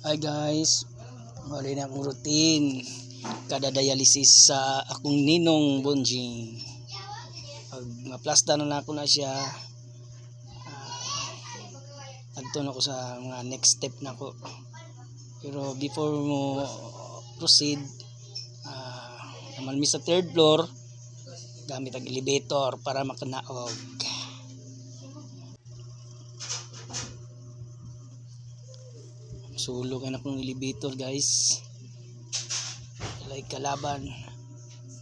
Hi guys, wala na akong routine kada dialysis sa akong ninong Bonjing. Pag maplasta na ako na siya, nagtun ako sa mga next step na ko. Pero before mo proceed, naman mi sa third floor, gamit ang elevator para makanaog. Sulog na akong elevator guys. Like kalaban.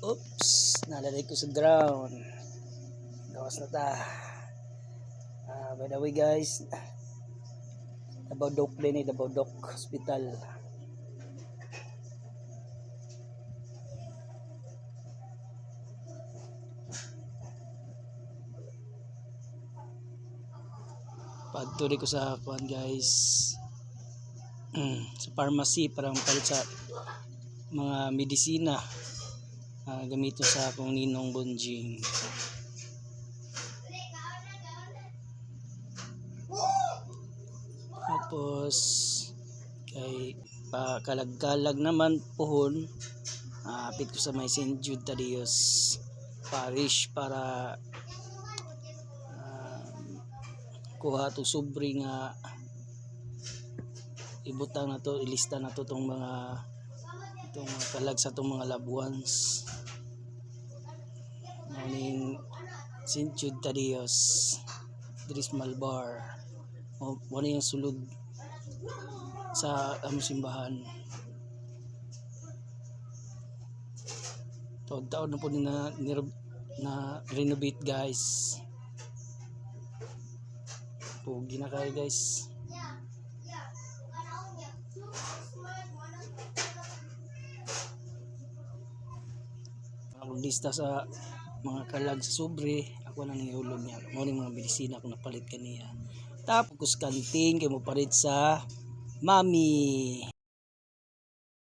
Oops, nalalay ko sa ground. Gawas na ta. By the way guys, Dabodok din eh, Dabodok Hospital. Pagturi ko sa kuan guys, sa pharmacy para mapalit sa mga medisina gamito sa akong ninong Bonjing. Tapos kay kalag-kalag naman pohon, apit ko sa may St. Jude Tadeus Parish para kuha to sobre nga ibutang na to, ilista na to tong mga kalag sa tong mga loved ones. Morning St. Jude Tadeus Dris Malbar. Wala yung sulod sa simbahan. Taon na po na renovate guys. Pugi na kayo guys. Ang lista sa mga kalag sa sobre, ako na nangihulog niya. Morning mga medisina ako napalit kaniya. Tapos kanting kay mo palit sa mami.